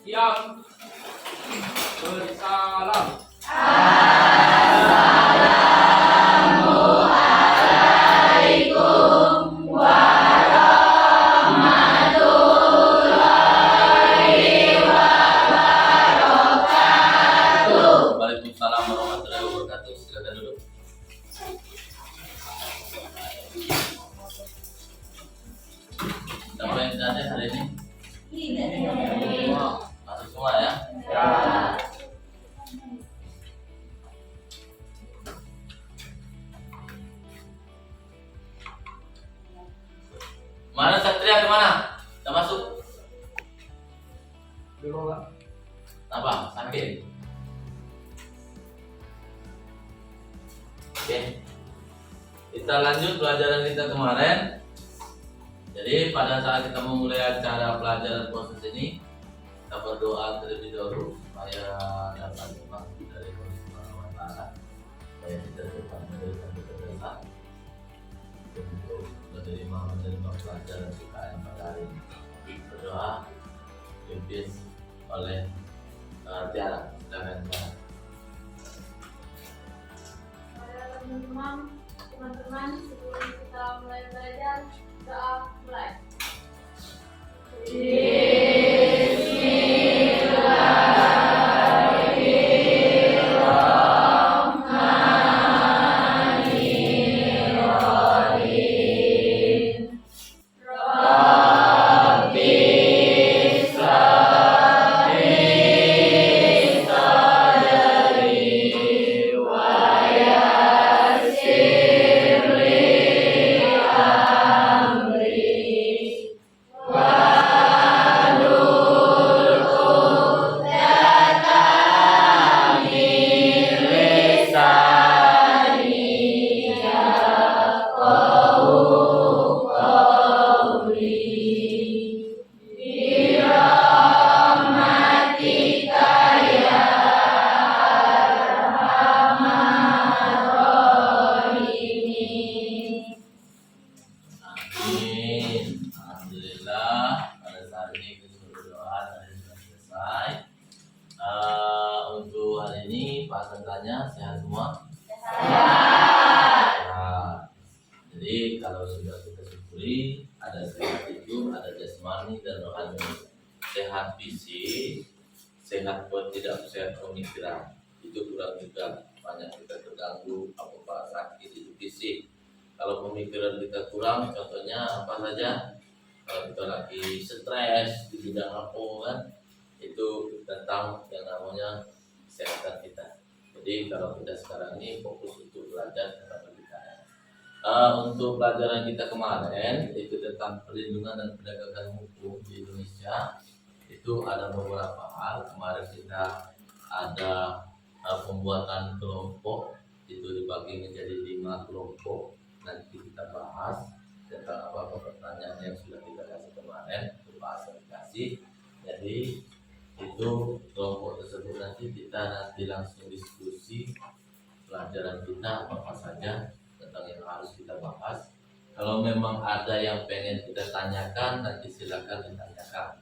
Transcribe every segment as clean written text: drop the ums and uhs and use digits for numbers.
Siap. Bersalam. Waalaikumsalam warahmatullahi wabarakatuh. Silakan duduk. Siapa yang sudah hadir hari ini? Masuk semua ya? Mana Satria kemana? Udah masuk? Belum, Pak. Apa? Sakit? Oke. Kita lanjut pelajaran kita kemarin. Jadi pada saat kita memulai acara pelajaran proses ini, kita berdoa terlebih dahulu supaya dapat dibantu dari Allah Subhanahu wa Ta'ala, supaya kita dapat memberikan keberkahan untuk menerima pelajaran kita yang pada hari ini. Berdoa dipimpin oleh Tiara. Silakan Tiara. Teman-teman, sebelum kita mulai belajar, doa mulai. Amin. Alhamdulillah pada saat ini kita berdoa dan sudah selesai. Untuk hari ini Pak tanya sehat semua? Sehat. Jadi kalau sudah kita syukuri, ada sehat itu, ada jasmani dan rohani. Sehat fisik, sehat buat tidak sehat pemikiran. Itu kurang juga, banyak kita terganggu apa sakit itu fisik. Kalau pemikiran kita kurang, contohnya apa saja? Kalau kita lagi stres di bidang apa kan, itu tentang yang namanya kesehatan kita. Jadi kalau kita sekarang ini fokus untuk belajar tentang pendidikan. Untuk pelajaran kita kemarin itu tentang perlindungan dan penegakan hukum di Indonesia, itu ada beberapa hal. Kemarin kita ada pembuatan kelompok, itu dibagi menjadi 5 kelompok. Nanti kita bahas tentang apa pertanyaan yang sudah kita kasih kemarin, itu bahasa dikasih. Jadi itu kelompok tersebut nanti kita langsung diskusi pelajaran kita apa saja tentang yang harus kita bahas. Kalau memang ada yang pengen kita tanyakan, nanti silakan ditanyakan.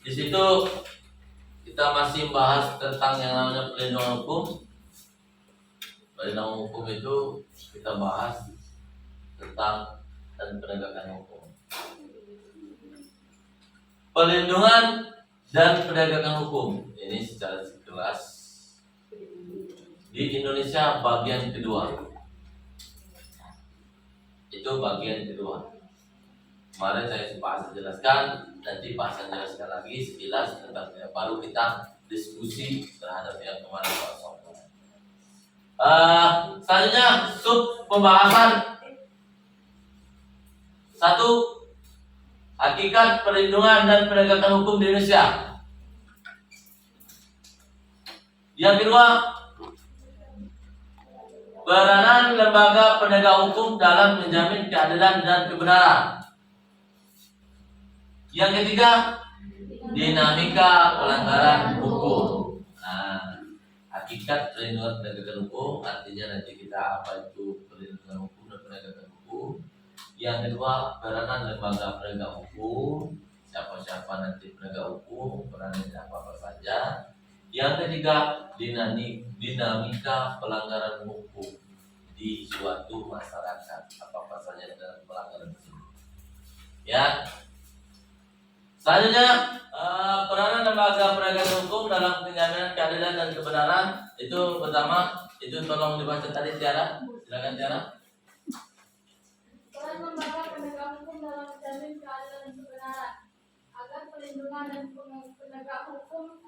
Di situ kita masih bahas tentang yang namanya perlindungan hukum. Perlindungan hukum itu kita bahas tentang dan penegakan hukum. Perlindungan dan penegakan hukum ini secara sekilas di Indonesia bagian kedua. Itu bagian kedua. Kemarin saya sempat jelaskan, nanti Pak akan jelaskan lagi sekilas tentang baru kita diskusi terhadap yang kemarin Pak Sopo. Selanjutnya sub pembahasan 1. Hakikat perlindungan dan penegakan hukum di Indonesia. Yang kedua, peranan lembaga penegak hukum dalam menjamin keadilan dan kebenaran. Yang ketiga, dinamika pelanggaran hukum. Hakikat perlindungan penegakan hukum artinya nanti kita apa itu perlindungan hukum dan penegakan hukum. Yang kedua, peranan lembaga penegak hukum. siapa-siapa nanti penegak hukum, perannya apa-apa saja. Yang ketiga, dinamika pelanggaran hukum di suatu masyarakat, apa-apa saja dalam pelanggaran tersebut. Ya. Selanjutnya, peranan lembaga penegakan hukum dalam penjaminan keadilan dan kebenaran itu pertama, itu tolong dibaca tadi Tiara, silakan Tiara. Peran lembaga penegak hukum dalam menjamin keadilan dan kebenaran agar perlindungan dan penegak hukum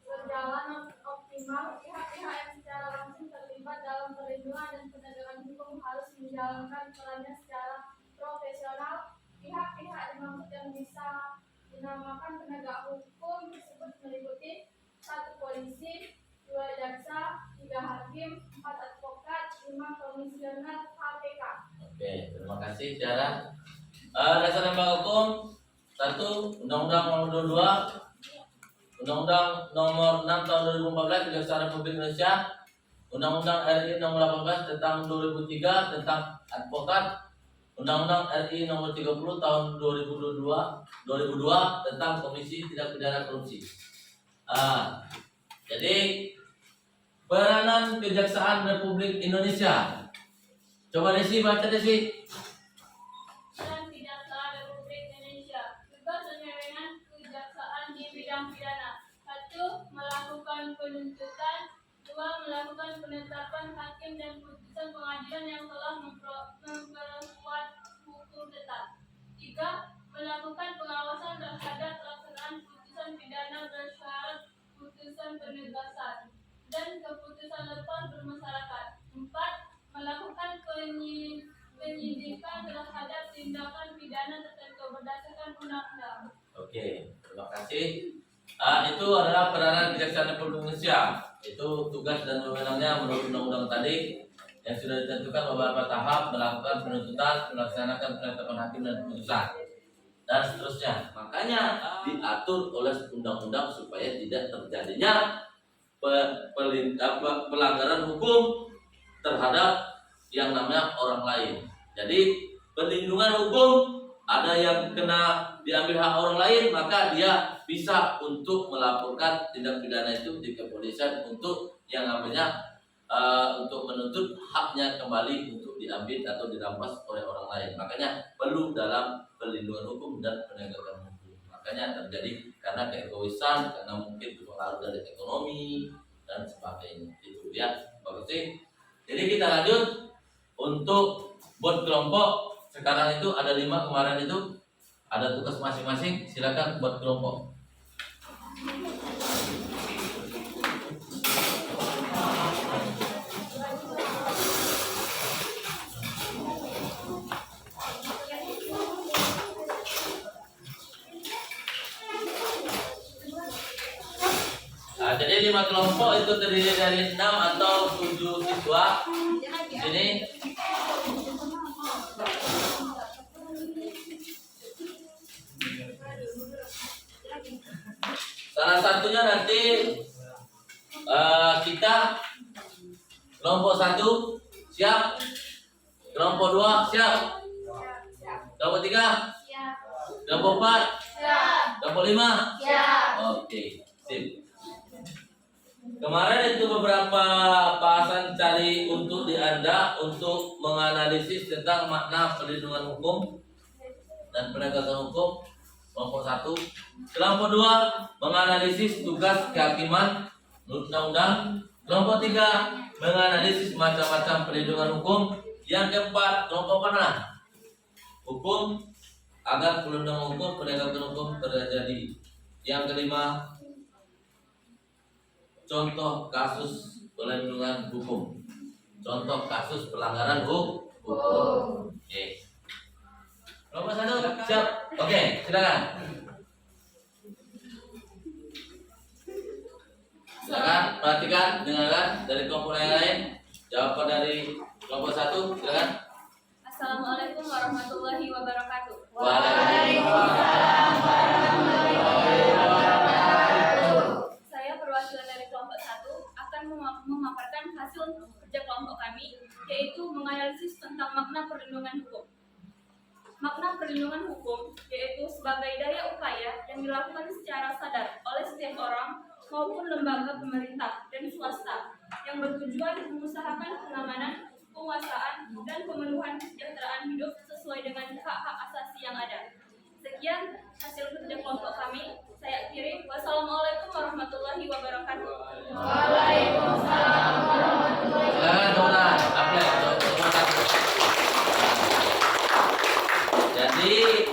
berjalan optimal. Pihak-pihak yang secara langsung terlibat dalam perlindungan dan penegakan hukum harus menjalankan perannya secara profesional. Pihak-pihak dimaksud yang bisa dinamakan penegak hukum tersebut meliputi 1 polisi, 2 jaksa, 3 hakim, 4 advokat, 5 komisioner KPK. Oke, terima kasih Tiara. Dasar lembaga hukum 1, Undang-Undang Nomor 22, Undang-Undang Nomor 6 Tahun 2014 Kejaksaan Republik Indonesia, Undang-Undang RI Nomor 18 tentang 2003 tentang advokat, Undang-Undang RI Nomor 30 Tahun 2002 tentang Komisi Tindak Pidana Korupsi. Jadi peranan Kejaksaan Republik Indonesia. Coba Desi baca Desi. Dan Kejaksaan Republik Indonesia. Tugas dan wewenang kejaksaan di bidang pidana. 1. Melakukan penuntutan. 2. Melakukan penetapan hakim dan putusan pengadilan yang telah memperkuat hukum tetap. 3. Melakukan pengawasan terhadap pelaksanaan putusan pidana bersyarat putusan penugasan dan keputusan lepas bermasyarakat. 4. Melakukan penyidikan terhadap tindakan pidana tertentu berdasarkan undang-undang. Oke, terima kasih. Itu adalah peranan Kejaksaan Republik Indonesia. Itu tugas dan wewenangnya menurut undang-undang tadi yang sudah ditentukan beberapa tahap melakukan penuntutan, melaksanakan penetapan hakim dan putusan dan seterusnya. Makanya diatur oleh undang-undang supaya tidak terjadinya pelanggaran hukum terhadap yang namanya orang lain. Jadi perlindungan hukum ada yang kena diambil hak orang lain, maka dia bisa untuk melaporkan tindak pidana itu di kepolisian untuk yang namanya untuk menuntut haknya kembali untuk diambil atau dirampas oleh orang lain. Makanya perlu dalam perlindungan hukum dan penegakan hukum. Makanya terjadi karena keegoisan, karena mungkin pengaruh dari ekonomi dan sebagainya. Itu ya, bagus sih. Jadi kita lanjut untuk buat kelompok. Sekarang itu ada 5, kemarin itu ada tugas masing-masing. Silakan buat kelompok. Jadi 5 kelompok itu terdiri dari 6 atau 7 siswa. Ini salah satunya nanti kita kelompok 1 siap, kelompok 2 siap, kelompok 3 Siap. kelompok 4 Siap. kelompok 5 Siap. Oke, sip. Kemarin itu beberapa bahasan cari untuk di Anda untuk menganalisis tentang makna perlindungan hukum dan penegakan hukum. Kelompok 1. Kelompok 2 menganalisis tugas kehakiman menurut undang-undang. Kelompok 3 menganalisis macam-macam perlindungan hukum. Yang keempat, kelompok mana? Hukum agar perlindungan hukum, penegakan hukum terjadi. Yang kelima, contoh kasus perlindungan hukum. Contoh kasus pelanggaran hukum. Oke. Kelompok 1 siap. Oke, silakan. Silakan perhatikan, dengarkan dari kelompok yang lain. Jawaban dari kelompok 1, silakan. Assalamualaikum warahmatullahi wabarakatuh. Waalaikumsalam warahmatullahi wabarakatuh. Saya perwakilan dari kelompok 1 akan memaparkan hasil kerja kelompok kami, yaitu menganalisis tentang makna perlindungan hukum. Makna perlindungan perlindungan hukum, yaitu sebagai daya upaya yang dilakukan secara sadar oleh setiap orang maupun lembaga pemerintah dan swasta yang bertujuan mengusahakan pengamanan, penguasaan, dan pemenuhan kesejahteraan hidup sesuai dengan hak-hak asasi yang ada. Sekian hasil kerja kelompok kami. Saya akhiri. Wassalamualaikum warahmatullahi wabarakatuh. Waalaikumsalam warahmatullahi Jadi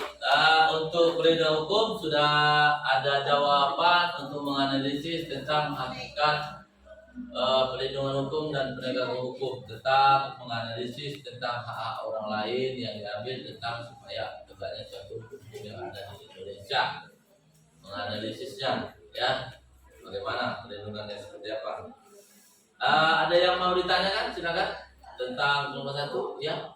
untuk perlindungan hukum sudah ada jawaban untuk menganalisis tentang hakikat perlindungan hukum dan penegakan hukum, tentang menganalisis tentang hak-hak orang lain yang diambil tentang supaya tegaknya suatu hukum yang ada di Indonesia. Menganalisisnya, ya, bagaimana perlindungannya seperti apa. Ada yang mau ditanyakan? Silakan tentang nomor 1, ya.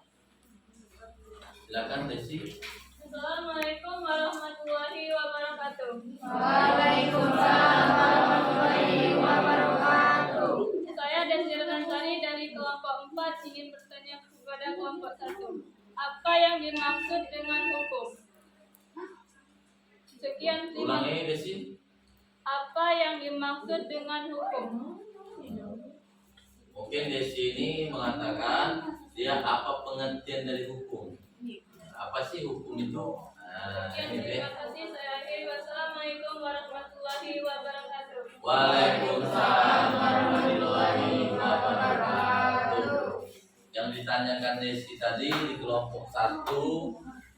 Silakan Desi. Assalamualaikum warahmatullahi wabarakatuh. Waalaikumsalam warahmatullahi wabarakatuh. Saya Desi Ransari dari kelompok 4 ingin bertanya kepada kelompok 1. Apa yang dimaksud dengan hukum? Sekian, terima kasih. Ulangi Desi. Apa yang dimaksud dengan hukum? Mungkin Desi ini mengatakan dia apa pengertian dari hukum. Apa sih hukum itu? Sekian, Ini deh. terima kasih. Saya akhiri. Wassalamualaikum warahmatullahi wabarakatuh. Waalaikumsalam warahmatullahi wabarakatuh. Yang ditanyakan Desi tadi di kelompok 1,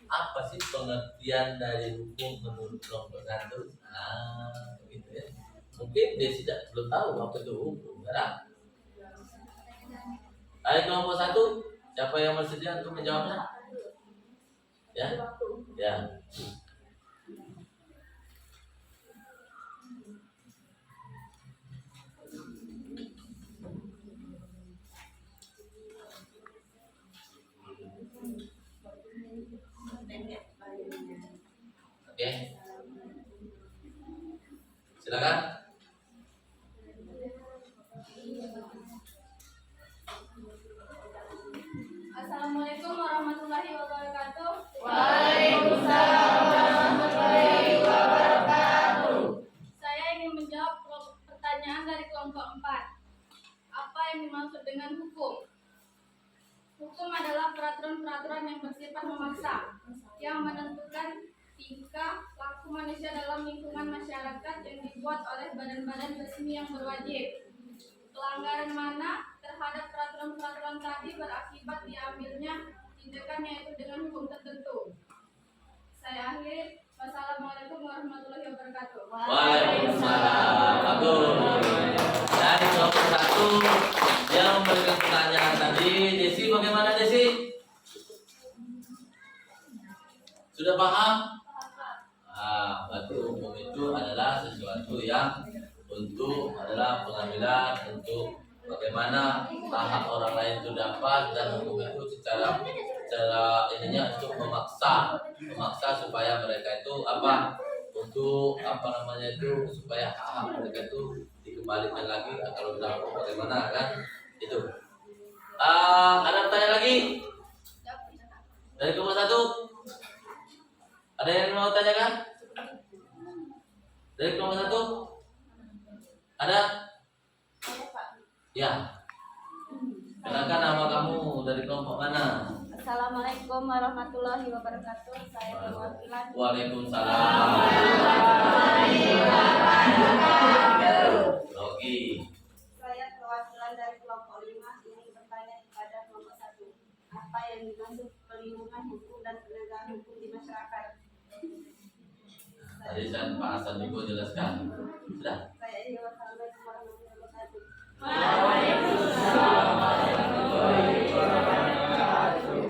apa sih pengertian dari hukum menurut kelompok 1? Begitu ya. Mungkin Desi belum tahu apa itu hukum, kan? Ayo kelompok 1, siapa yang bersedia untuk menjawabnya? Ya, ya. Oke. Silakan. Assalamualaikum warahmatullahi wabarakatuh. Waalaikumsalam warahmatullahi wabarakatuh. Saya ingin menjawab pertanyaan dari kelompok 4. Apa yang dimaksud dengan hukum? Hukum adalah peraturan-peraturan yang bersifat memaksa, yang menentukan tingkah laku manusia dalam lingkungan masyarakat yang dibuat oleh badan-badan resmi yang berwajib. Pelanggaran mana terhadap peraturan-peraturan tadi berakibat diambilnya tindakan yaitu dengan hukum tertentu. Saya akhiri. Wassalamualaikum warahmatullahi wabarakatuh. Waalaikumsalam. Bagus. Dari kelompok 1 yang memberikan pertanyaan tadi, Desi bagaimana Desi? Sudah paham? Berarti hukum itu adalah sesuatu yang adalah pengambilan untuk bagaimana hak orang lain itu dapat, dan hukum itu secara ininya untuk memaksa supaya mereka itu supaya hak mereka itu dikembalikan lagi. Kalau sudah bagaimana kan itu. Ada pertanyaan lagi dari kelompok 1? Ada yang mau tanyakan dari kelompok 1? Ada? Ya. Silakan, nama kamu dari kelompok mana? Assalamualaikum warahmatullahi wabarakatuh. Saya perwakilan. Waalaikumsalam. Rogi. Saya perwakilan dari kelompok 5 ingin bertanya kepada kelompok 1. Apa yang dimaksud perlindungan hukum dan penegakan hukum di masyarakat? Tadi Pak Hasan juga jelaskan. Sudah. Saya ingin wassalamualaikum warahmatullahi wabarakatuh. Waalaikumsalam warahmatullahi wabarakatuh.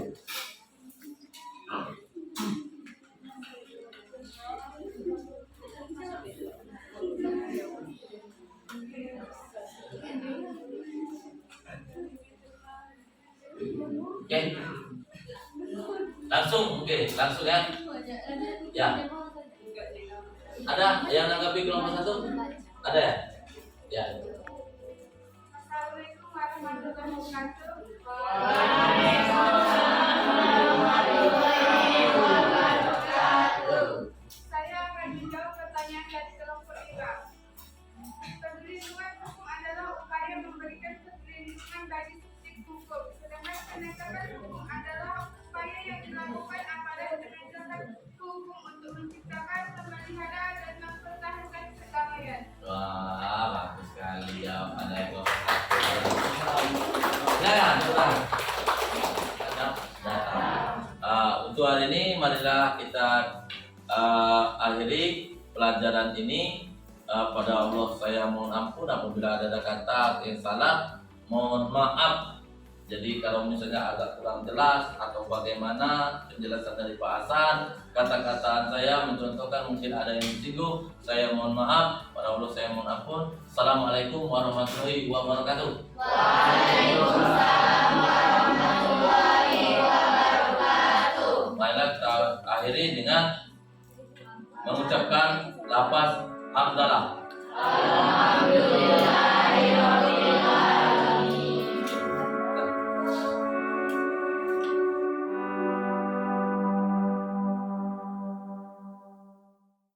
Oke. Langsung ya. Ya. Ada yang nanggapi kelompok 1? Ada ya? Ya. Assalamualaikum warahmatullahi wabarakatuh. Waalaikumsalam warahmatullahi wabarakatuh. pertanyaan dari kelompok 5. Perlindungan hukum adalah upaya memberikan perlindungan bagi subjek hukum, sedangkan penegakan hukum adalah upaya yang dilakukan aparat penegakan hukum untuk menciptakan pemeliharaan dan mempertahankan perdamaian. Wah, bagus sekali jawabannya kelompok 1. Ya, sudah. Untuk hari ini marilah kita akhiri pelajaran ini. Pada Allah saya mohon ampun apabila ada kata yang salah, mohon maaf. Jadi kalau misalnya agak kurang jelas atau bagaimana penjelasan dari Pak Hasan, kata-kata saya mencontohkan mungkin ada yang disinggung, saya mohon maaf. Pada Allah saya mohon ampun. Assalamualaikum warahmatullahi wabarakatuh. Waalaikumsalam warahmatullahi wabarakatuh. Marilah kita akhiri dengan mengucapkan lafaz hamdalah. Alhamdulillah.